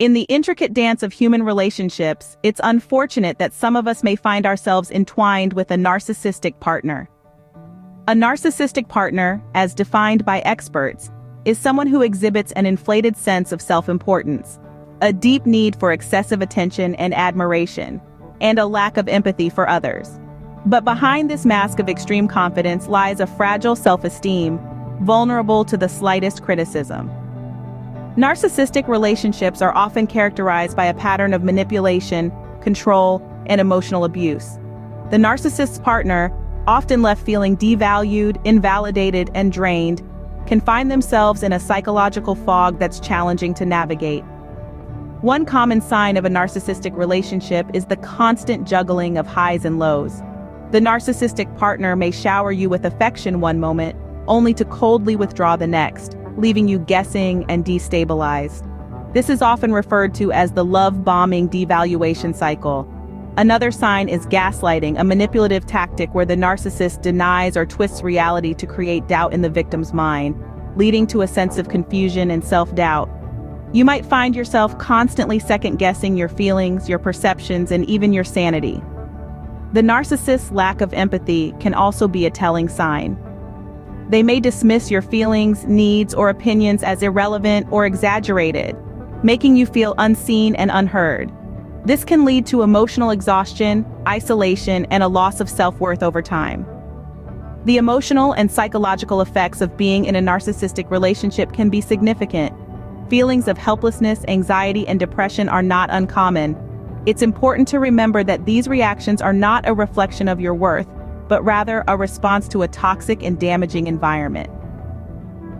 In the intricate dance of human relationships, it's unfortunate that some of us may find ourselves entwined with a narcissistic partner. A narcissistic partner, as defined by experts, is someone who exhibits an inflated sense of self-importance, a deep need for excessive attention and admiration, and a lack of empathy for others. But behind this mask of extreme confidence lies a fragile self-esteem, vulnerable to the slightest criticism. Narcissistic relationships are often characterized by a pattern of manipulation, control, and emotional abuse. The narcissist's partner, often left feeling devalued, invalidated, and drained, can find themselves in a psychological fog that's challenging to navigate. One common sign of a narcissistic relationship is the constant juggling of highs and lows. The narcissistic partner may shower you with affection one moment, only to coldly withdraw the next, leaving you guessing and destabilized. This is often referred to as the love-bombing devaluation cycle. Another sign is gaslighting, a manipulative tactic where the narcissist denies or twists reality to create doubt in the victim's mind, leading to a sense of confusion and self-doubt. You might find yourself constantly second-guessing your feelings, your perceptions, and even your sanity. The narcissist's lack of empathy can also be a telling sign. They may dismiss your feelings, needs, or opinions as irrelevant or exaggerated, making you feel unseen and unheard. This can lead to emotional exhaustion, isolation, and a loss of self-worth over time. The emotional and psychological effects of being in a narcissistic relationship can be significant. Feelings of helplessness, anxiety, and depression are not uncommon. It's important to remember that these reactions are not a reflection of your worth, but rather a response to a toxic and damaging environment.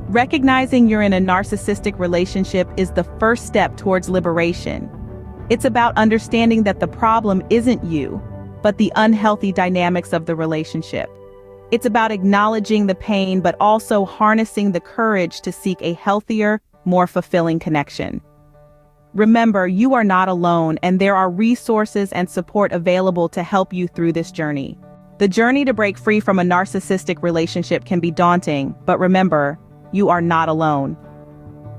Recognizing you're in a narcissistic relationship is the first step towards liberation. It's about understanding that the problem isn't you, but the unhealthy dynamics of the relationship. It's about acknowledging the pain, but also harnessing the courage to seek a healthier, more fulfilling connection. Remember, you are not alone, and there are resources and support available to help you through this journey. The journey to break free from a narcissistic relationship can be daunting, but remember, you are not alone.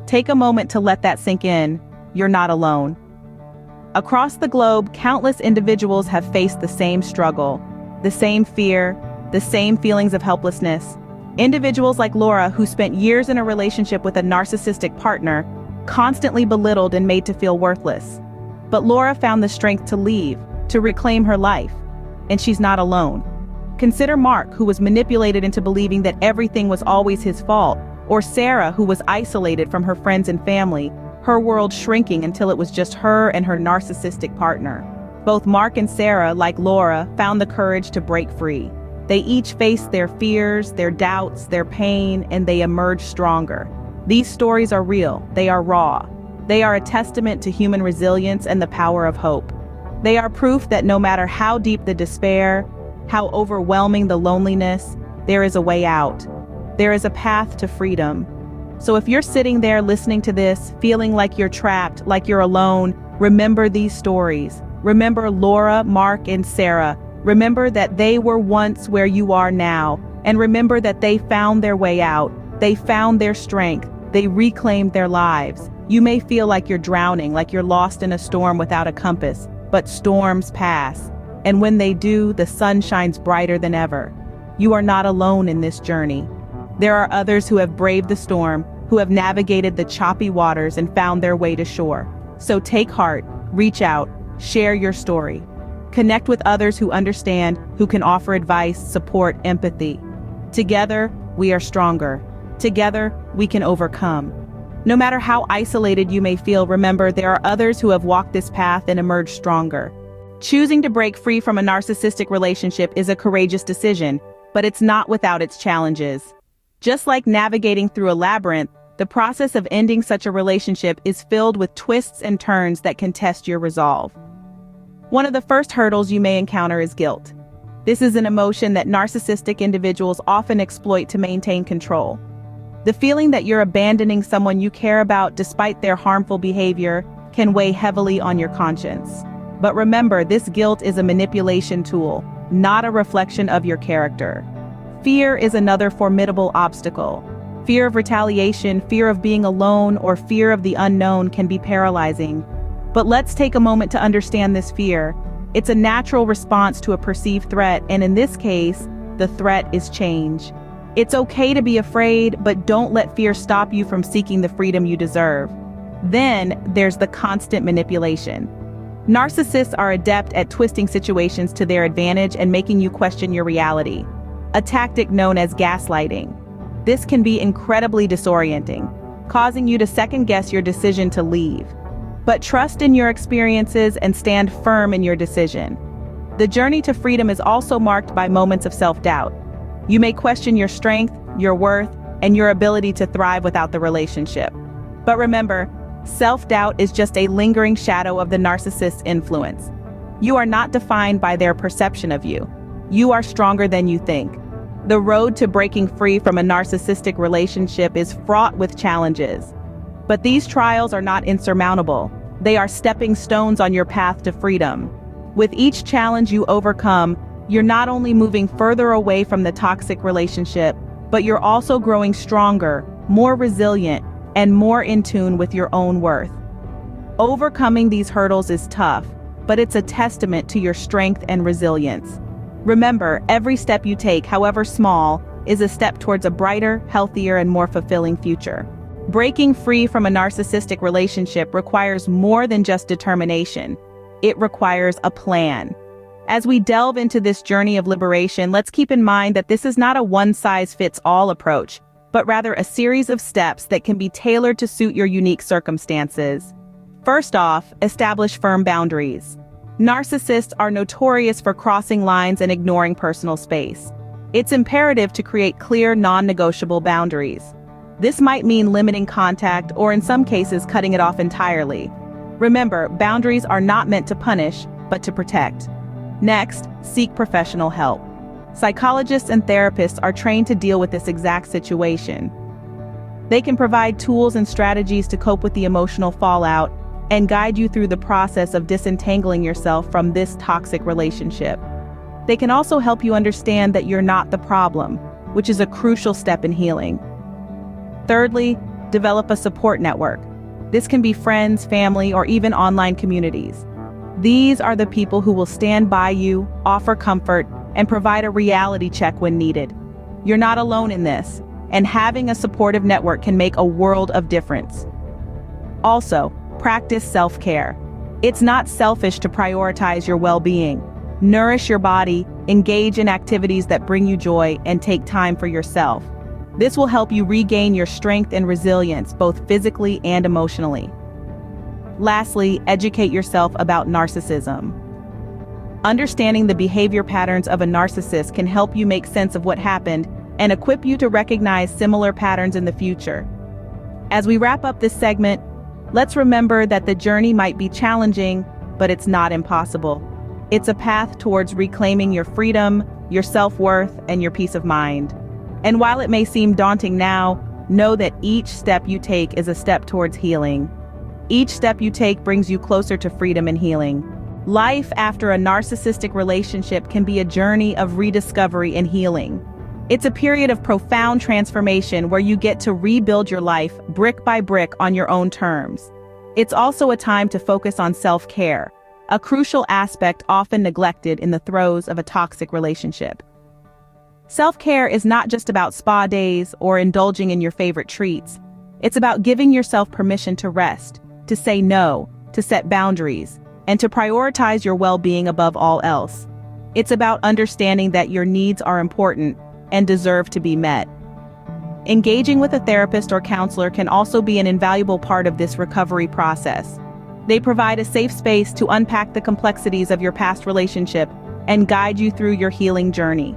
Take a moment to let that sink in. You're not alone. Across the globe, countless individuals have faced the same struggle, the same fear, the same feelings of helplessness. Individuals like Laura, who spent years in a relationship with a narcissistic partner, constantly belittled and made to feel worthless. But Laura found the strength to leave, to reclaim her life. And she's not alone. Consider Mark, who was manipulated into believing that everything was always his fault, or Sarah, who was isolated from her friends and family, her world shrinking until it was just her and her narcissistic partner. Both Mark and Sarah, like Laura, found the courage to break free. They each faced their fears, their doubts, their pain, and they emerged stronger. These stories are real, they are raw. They are a testament to human resilience and the power of hope. They are proof that no matter how deep the despair, how overwhelming the loneliness, there is a way out. There is a path to freedom. So if you're sitting there listening to this, feeling like you're trapped, like you're alone, remember these stories. Remember Laura, Mark, and Sarah. Remember that they were once where you are now. And remember that they found their way out. They found their strength. They reclaimed their lives. You may feel like you're drowning, like you're lost in a storm without a compass. But storms pass, and when they do, the sun shines brighter than ever. You are not alone in this journey. There are others who have braved the storm, who have navigated the choppy waters and found their way to shore. So take heart, reach out, share your story. Connect with others who understand, who can offer advice, support, empathy. Together, we are stronger. Together, we can overcome. No matter how isolated you may feel, remember there are others who have walked this path and emerged stronger. Choosing to break free from a narcissistic relationship is a courageous decision, but it's not without its challenges. Just like navigating through a labyrinth, the process of ending such a relationship is filled with twists and turns that can test your resolve. One of the first hurdles you may encounter is guilt. This is an emotion that narcissistic individuals often exploit to maintain control. The feeling that you're abandoning someone you care about despite their harmful behavior can weigh heavily on your conscience. But remember, this guilt is a manipulation tool, not a reflection of your character. Fear is another formidable obstacle. Fear of retaliation, fear of being alone, or fear of the unknown can be paralyzing. But let's take a moment to understand this fear. It's a natural response to a perceived threat, and in this case, the threat is change. It's okay to be afraid, but don't let fear stop you from seeking the freedom you deserve. Then there's the constant manipulation. Narcissists are adept at twisting situations to their advantage and making you question your reality, a tactic known as gaslighting. This can be incredibly disorienting, causing you to second-guess your decision to leave. But trust in your experiences and stand firm in your decision. The journey to freedom is also marked by moments of self-doubt. You may question your strength, your worth, and your ability to thrive without the relationship. But remember, self-doubt is just a lingering shadow of the narcissist's influence. You are not defined by their perception of you. You are stronger than you think. The road to breaking free from a narcissistic relationship is fraught with challenges. But these trials are not insurmountable. They are stepping stones on your path to freedom. With each challenge you overcome, you're not only moving further away from the toxic relationship, but you're also growing stronger, more resilient, and more in tune with your own worth. Overcoming these hurdles is tough, but it's a testament to your strength and resilience. Remember, every step you take, however small, is a step towards a brighter, healthier, and more fulfilling future. Breaking free from a narcissistic relationship requires more than just determination. It requires a plan. As we delve into this journey of liberation, let's keep in mind that this is not a one-size-fits-all approach, but rather a series of steps that can be tailored to suit your unique circumstances. First off, establish firm boundaries. Narcissists are notorious for crossing lines and ignoring personal space. It's imperative to create clear, non-negotiable boundaries. This might mean limiting contact or, in some cases, cutting it off entirely. Remember, boundaries are not meant to punish, but to protect. Next, seek professional help. Psychologists and therapists are trained to deal with this exact situation. They can provide tools and strategies to cope with the emotional fallout and guide you through the process of disentangling yourself from this toxic relationship. They can also help you understand that you're not the problem, which is a crucial step in healing. Thirdly, develop a support network. This can be friends, family, or even online communities. These are the people who will stand by you, offer comfort, and provide a reality check when needed. You're not alone in this, and having a supportive network can make a world of difference. Also, practice self-care. It's not selfish to prioritize your well-being. Nourish your body, engage in activities that bring you joy, and take time for yourself. This will help you regain your strength and resilience, both physically and emotionally. Lastly, educate yourself about narcissism. Understanding the behavior patterns of a narcissist can help you make sense of what happened and equip you to recognize similar patterns in the future. As we wrap up this segment, let's remember that the journey might be challenging, but it's not impossible. It's a path towards reclaiming your freedom, your self-worth, and your peace of mind. And while it may seem daunting now, know that each step you take is a step towards healing. Each step you take brings you closer to freedom and healing. Life after a narcissistic relationship can be a journey of rediscovery and healing. It's a period of profound transformation where you get to rebuild your life brick by brick on your own terms. It's also a time to focus on self-care, a crucial aspect often neglected in the throes of a toxic relationship. Self-care is not just about spa days or indulging in your favorite treats. It's about giving yourself permission to rest, to say no, to set boundaries, and to prioritize your well-being above all else. It's about understanding that your needs are important and deserve to be met. Engaging with a therapist or counselor can also be an invaluable part of this recovery process. They provide a safe space to unpack the complexities of your past relationship and guide you through your healing journey.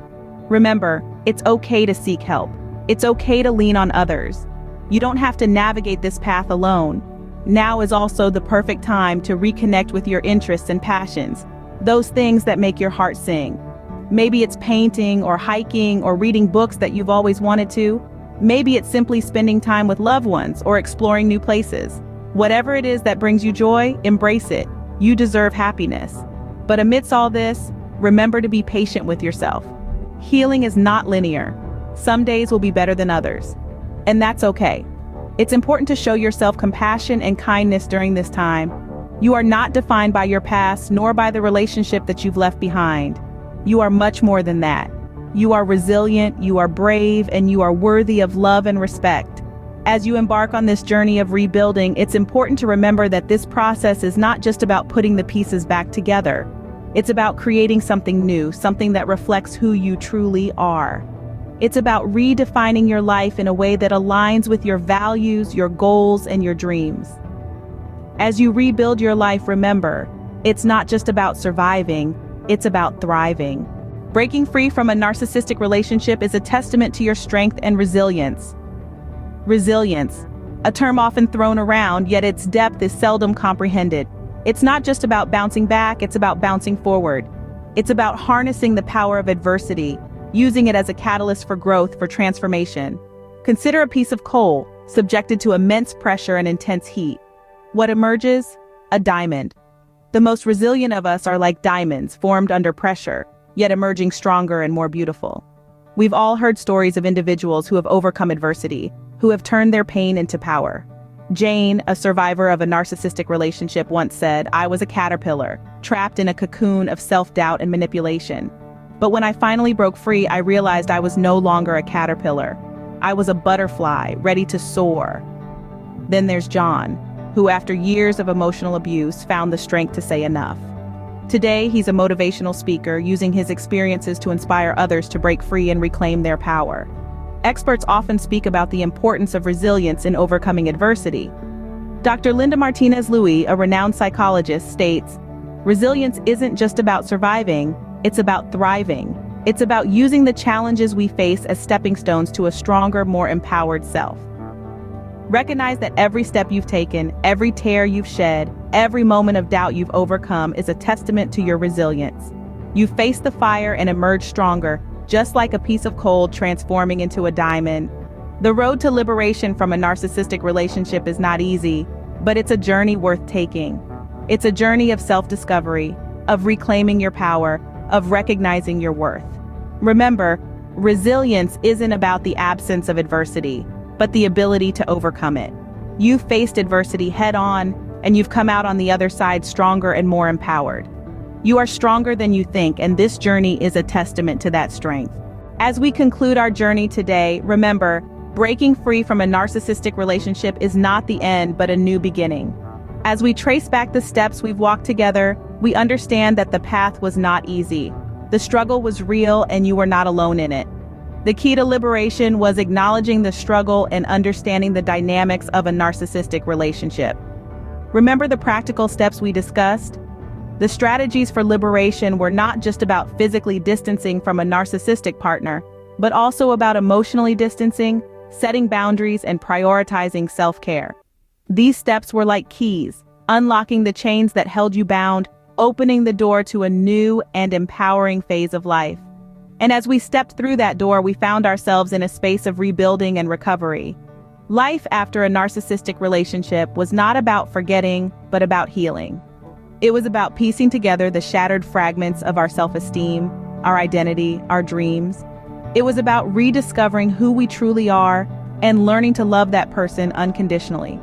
Remember, it's okay to seek help. It's okay to lean on others. You don't have to navigate this path alone. Now is also the perfect time to reconnect with your interests and passions, those things that make your heart sing. Maybe it's painting or hiking or reading books that you've always wanted to. Maybe it's simply spending time with loved ones or exploring new places. Whatever it is that brings you joy, embrace it. You deserve happiness. But amidst all this, remember to be patient with yourself. Healing is not linear. Some days will be better than others. And that's okay. It's important to show yourself compassion and kindness during this time. You are not defined by your past nor by the relationship that you've left behind. You are much more than that. You are resilient, you are brave, and you are worthy of love and respect. As you embark on this journey of rebuilding, it's important to remember that this process is not just about putting the pieces back together. It's about creating something new, something that reflects who you truly are. It's about redefining your life in a way that aligns with your values, your goals, and your dreams. As you rebuild your life, remember, it's not just about surviving, it's about thriving. Breaking free from a narcissistic relationship is a testament to your strength and resilience. Resilience, a term often thrown around, yet its depth is seldom comprehended. It's not just about bouncing back, it's about bouncing forward. It's about harnessing the power of adversity, using it as a catalyst for growth, for transformation. Consider a piece of coal, subjected to immense pressure and intense heat. What emerges? A diamond. The most resilient of us are like diamonds, formed under pressure, yet emerging stronger and more beautiful. We've all heard stories of individuals who have overcome adversity, who have turned their pain into power. Jane, a survivor of a narcissistic relationship, once said, "I was a caterpillar, trapped in a cocoon of self-doubt and manipulation. But when I finally broke free, I realized I was no longer a caterpillar. I was a butterfly, ready to soar." Then there's John, who after years of emotional abuse found the strength to say enough. Today, he's a motivational speaker, using his experiences to inspire others to break free and reclaim their power. Experts often speak about the importance of resilience in overcoming adversity. Dr. Linda Martinez-Louis, a renowned psychologist, states, "Resilience isn't just about surviving, it's about thriving. It's about using the challenges we face as stepping stones to a stronger, more empowered self." Recognize that every step you've taken, every tear you've shed, every moment of doubt you've overcome is a testament to your resilience. You faced the fire and emerged stronger, just like a piece of coal transforming into a diamond. The road to liberation from a narcissistic relationship is not easy, but it's a journey worth taking. It's a journey of self-discovery, of reclaiming your power, of recognizing your worth. Remember, resilience isn't about the absence of adversity, but the ability to overcome it. You've faced adversity head-on, and you've come out on the other side stronger and more empowered. You are stronger than you think, and this journey is a testament to that strength. As we conclude our journey today, remember, breaking free from a narcissistic relationship is not the end, but a new beginning. As we trace back the steps we've walked together, we understand that the path was not easy. The struggle was real, and you were not alone in it. The key to liberation was acknowledging the struggle and understanding the dynamics of a narcissistic relationship. Remember the practical steps we discussed? The strategies for liberation were not just about physically distancing from a narcissistic partner, but also about emotionally distancing, setting boundaries, and prioritizing self-care. These steps were like keys, unlocking the chains that held you bound, opening the door to a new and empowering phase of life. And as we stepped through that door, we found ourselves in a space of rebuilding and recovery. Life after a narcissistic relationship was not about forgetting, but about healing. It was about piecing together the shattered fragments of our self-esteem, our identity, our dreams. It was about rediscovering who we truly are and learning to love that person unconditionally.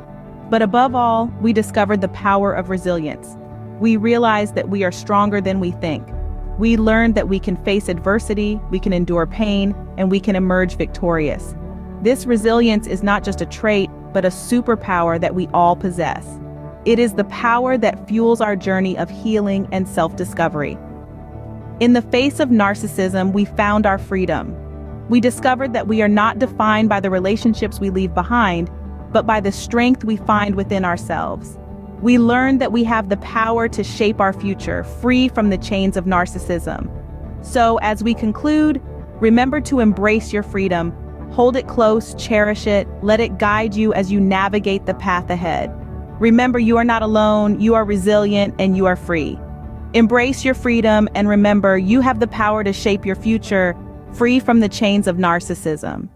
But above all, we discovered the power of resilience. We realized that we are stronger than we think. We learned that we can face adversity, we can endure pain, and we can emerge victorious. This resilience is not just a trait, but a superpower that we all possess. It is the power that fuels our journey of healing and self-discovery. In the face of narcissism, we found our freedom. We discovered that we are not defined by the relationships we leave behind, but by the strength we find within ourselves. We learned that we have the power to shape our future, free from the chains of narcissism. So, as we conclude, remember to embrace your freedom, hold it close, cherish it, let it guide you as you navigate the path ahead. Remember, you are not alone, you are resilient, and you are free. Embrace your freedom, and remember, you have the power to shape your future, free from the chains of narcissism.